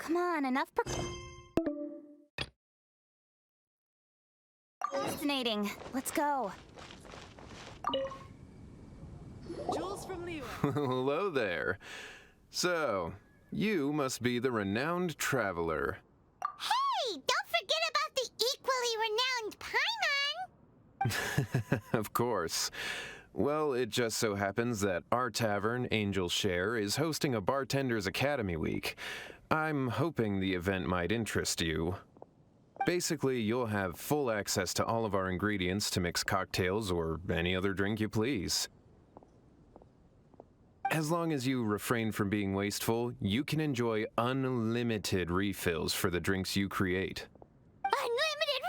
Come on, enough Fascinating. Let's go. Jules from Leo. Hello there. So, you must be the renowned traveler. Hey, don't forget about the equally renowned Paimon! Of course. Well, it just so happens that our tavern, Angel's Share, is hosting a Bartender's Academy week. I'm hoping the event might interest you. Basically, you'll have full access to all of our ingredients to mix cocktails or any other drink you please. As long as you refrain from being wasteful, you can enjoy unlimited refills for the drinks you create. Unlimited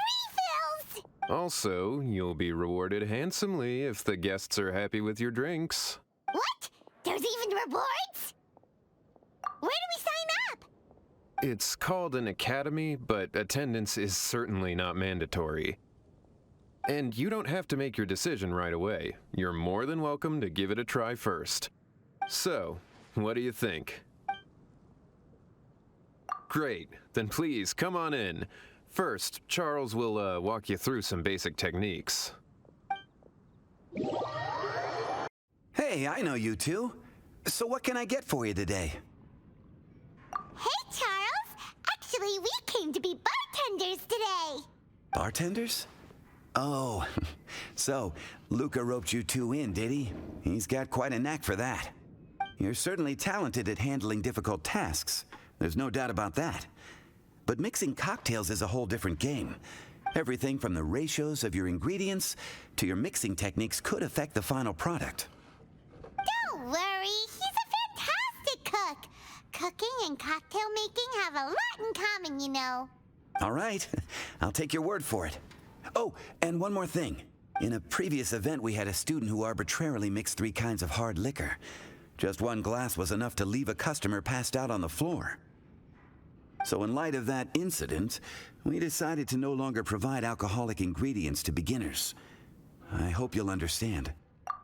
refills! Also, you'll be rewarded handsomely if the guests are happy with your drinks. What? There's even rewards? Where do we sign up? It's called an academy, but attendance is certainly not mandatory. And you don't have to make your decision right away. You're more than welcome to give it a try first. So, what do you think? Great, then please come on in. First, Charles will walk you through some basic techniques. Hey, I know you two. So what can I get for you today? Hey, Charles! Actually, we came to be bartenders today! Bartenders? Oh, so Luka roped you two in, did he? He's got quite a knack for that. You're certainly talented at handling difficult tasks. There's no doubt about that. But mixing cocktails is a whole different game. Everything from the ratios of your ingredients to your mixing techniques could affect the final product. Don't worry, he's a fantastic cook! Cooking and cocktail making have a lot in common, you know. All right, I'll take your word for it. Oh, and one more thing. In a previous event, we had a student who arbitrarily mixed 3 kinds of hard liquor. Just 1 glass was enough to leave a customer passed out on the floor. So in light of that incident, we decided to no longer provide alcoholic ingredients to beginners. I hope you'll understand.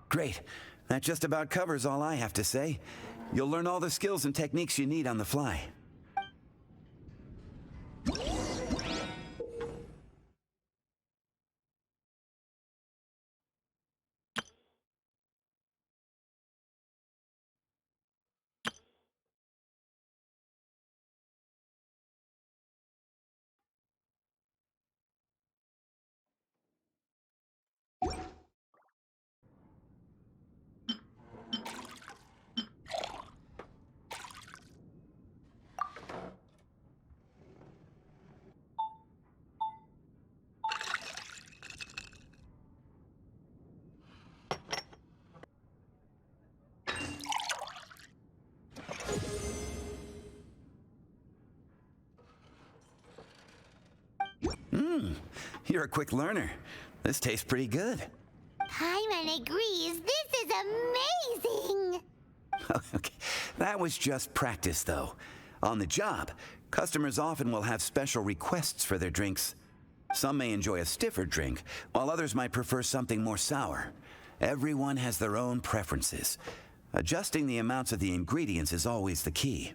Great. That just about covers all I have to say. You'll learn all the skills and techniques you need on the fly. You're a quick learner. This tastes pretty good. Paimon agrees this is amazing! Okay, that was just practice, though. On the job, customers often will have special requests for their drinks. Some may enjoy a stiffer drink, while others might prefer something more sour. Everyone has their own preferences. Adjusting the amounts of the ingredients is always the key.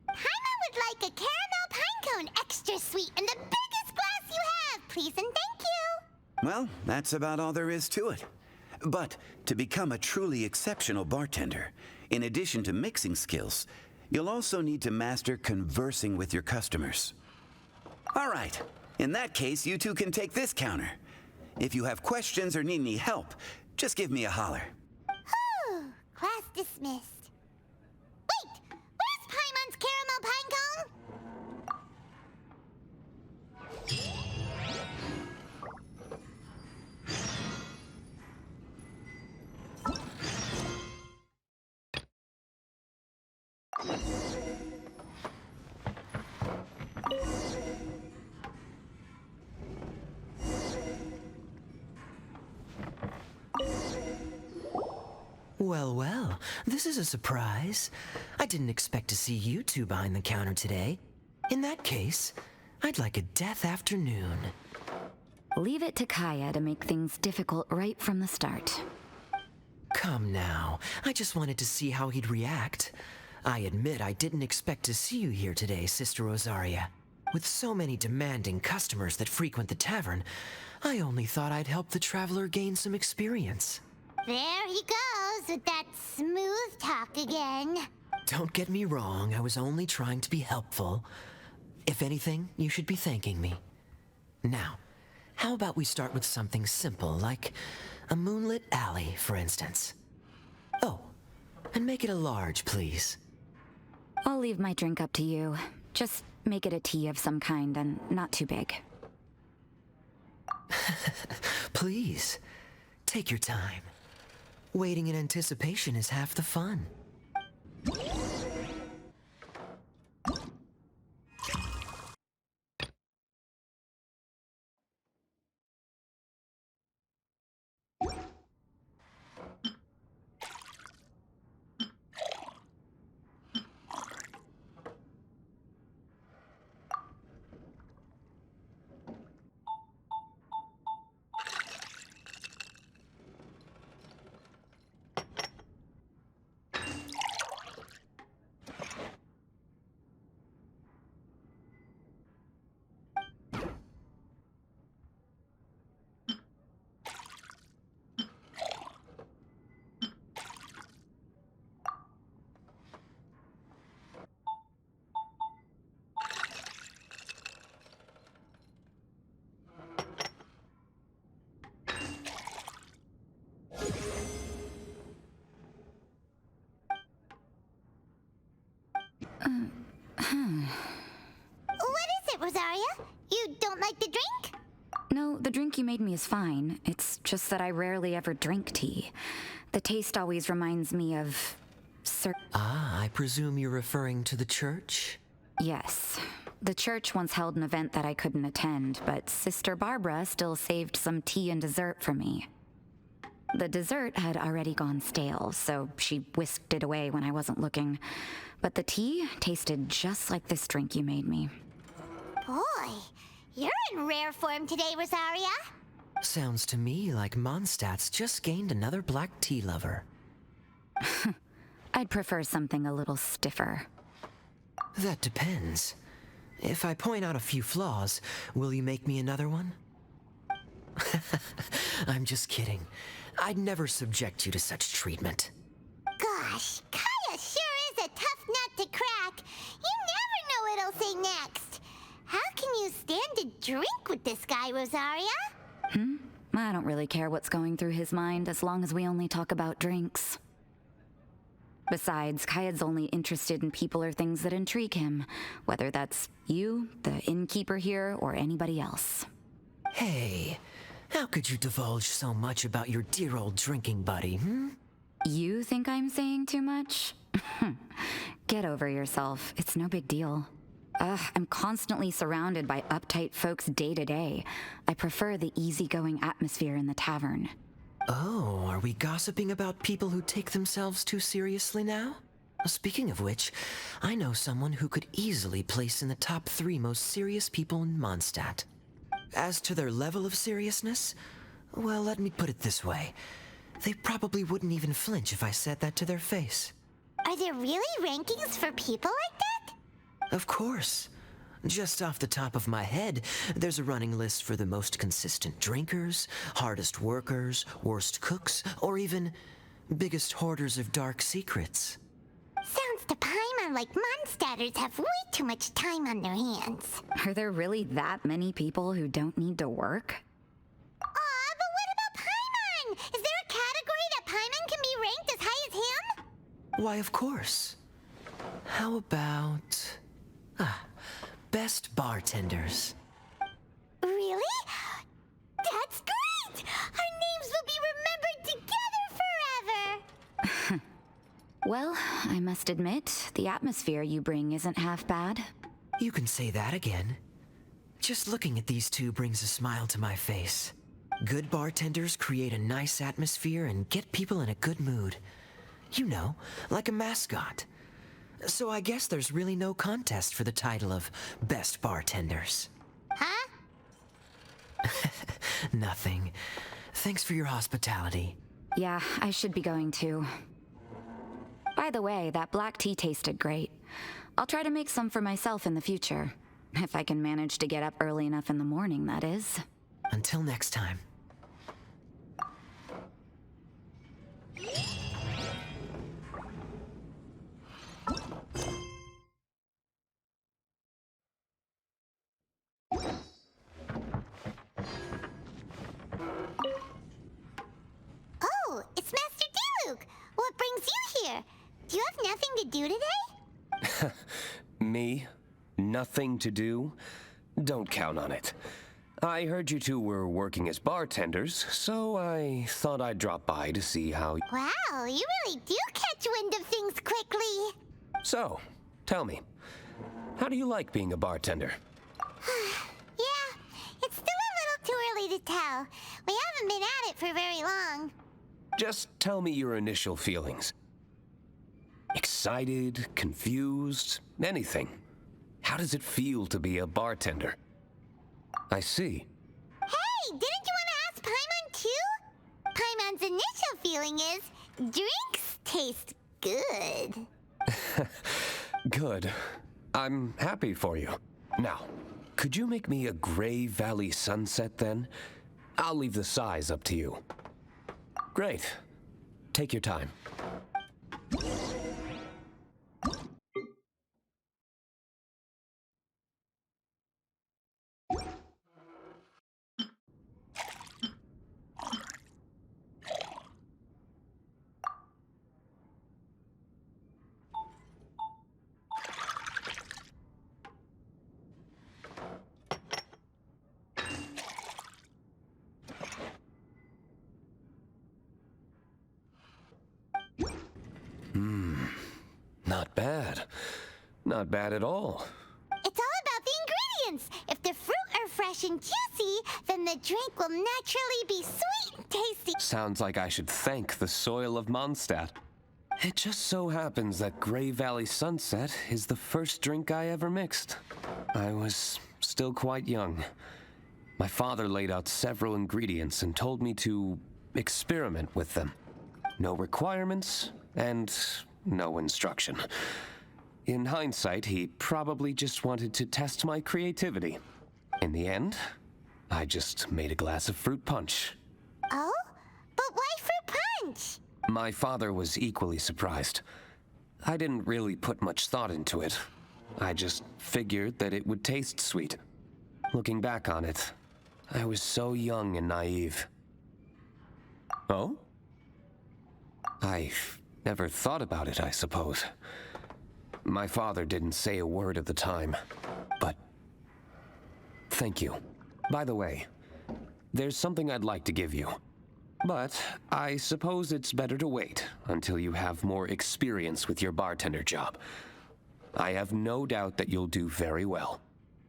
Paimon would like a caramel pine cone extra sweet in the biggest glass you have, please and thank you! Well, that's about all there is to it. But to become a truly exceptional bartender, in addition to mixing skills, you'll also need to master conversing with your customers. All right, in that case, you two can take this counter. If you have questions or need any help, just give me a holler. Whew, class dismissed. Wait, where's Paimon's caramel pine cone? Well, well, this is a surprise. I didn't expect to see you two behind the counter today. In that case, I'd like a death afternoon. Leave it to Kaeya to make things difficult right from the start. Come now, I just wanted to see how he'd react. I admit I didn't expect to see you here today, Sister Rosaria. With so many demanding customers that frequent the tavern, I only thought I'd help the traveler gain some experience. There he goes with that smooth talk again. Don't get me wrong, I was only trying to be helpful. If anything, you should be thanking me. Now, how about we start with something simple, like a moonlit alley, for instance? Oh, and make it a large, please. I'll leave my drink up to you. Just make it a tea of some kind and not too big. Please, take your time. Waiting in anticipation is half the fun. What is it, Rosaria? You don't like the drink? No, the drink you made me is fine. It's just that I rarely ever drink tea. The taste always reminds me of... Ah, I presume you're referring to the church? Yes. The church once held an event that I couldn't attend, but Sister Barbara still saved some tea and dessert for me. The dessert had already gone stale, so she whisked it away when I wasn't looking. But the tea tasted just like this drink you made me. Boy, you're in rare form today, Rosaria. Sounds to me like Mondstadt's just gained another black tea lover. I'd prefer something a little stiffer. That depends. If I point out a few flaws, will you make me another one? I'm just kidding. I'd never subject you to such treatment. Gosh, Kaeya sure is a tough nut to crack. You never know what he'll say next. How can you stand to drink with this guy, Rosaria? I don't really care what's going through his mind as long as we only talk about drinks. Besides, Kaeya's only interested in people or things that intrigue him, whether that's you, the innkeeper here, or anybody else. Hey, how could you divulge so much about your dear old drinking buddy, You think I'm saying too much? Get over yourself. It's no big deal. I'm constantly surrounded by uptight folks day to day. I prefer the easygoing atmosphere in the tavern. Oh, are we gossiping about people who take themselves too seriously now? Speaking of which, I know someone who could easily place in the top 3 most serious people in Mondstadt. As to their level of seriousness, well, let me put it this way. They probably wouldn't even flinch if I said that to their face. Are there really rankings for people like that? Of course. Just off the top of my head, there's a running list for the most consistent drinkers, hardest workers, worst cooks, or even biggest hoarders of dark secrets. Sounds to Paimon like Mondstadters have way too much time on their hands. Are there really that many people who don't need to work? Aw, but what about Paimon? Is there a category that Paimon can be ranked as high as him? Why, of course. How about... best bartenders. Really? That's great! Our names will be remembered together forever! Well, I must admit, the atmosphere you bring isn't half bad. You can say that again. Just looking at these two brings a smile to my face. Good bartenders create a nice atmosphere and get people in a good mood. You know, like a mascot. So I guess there's really no contest for the title of Best Bartenders. Huh? Nothing. Thanks for your hospitality. Yeah, I should be going too. By the way, that black tea tasted great. I'll try to make some for myself in the future. If I can manage to get up early enough in the morning, that is. Until next time. Oh, it's Master Diluc. What brings you here? Do you have nothing to do today? Me? Nothing to do? Don't count on it. I heard you two were working as bartenders, so I thought I'd drop by to see how... Wow, you really do catch wind of things quickly. So, tell me, how do you like being a bartender? Yeah, it's still a little too early to tell. We haven't been at it for very long. Just tell me your initial feelings. Excited, confused, anything. How does it feel to be a bartender? I see. Hey, didn't you want to ask Paimon too? Paimon's initial feeling is, drinks taste good. Good. I'm happy for you. Now, could you make me a Gray Valley sunset then? I'll leave the size up to you. Great. Take your time. Not bad. Not bad at all. It's all about the ingredients. If the fruit are fresh and juicy, then the drink will naturally be sweet and tasty. Sounds like I should thank the soil of Mondstadt. It just so happens that Gray Valley Sunset is the first drink I ever mixed. I was still quite young. My father laid out several ingredients and told me to experiment with them. No requirements and no instruction. In hindsight, he probably just wanted to test my creativity. In the end, I just made a glass of fruit punch. Oh? But why fruit punch? My father was equally surprised. I didn't really put much thought into it. I just figured that it would taste sweet. Looking back on it, I was so young and naive. Oh? I never thought about it, I suppose. My father didn't say a word at the time, but thank you. By the way, there's something I'd like to give you. But I suppose it's better to wait until you have more experience with your bartender job. I have no doubt that you'll do very well.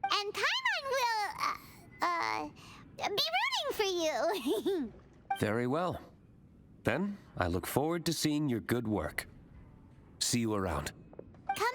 And Paimon will, be rooting for you. Very well. Then I look forward to seeing your good work. See you around. Come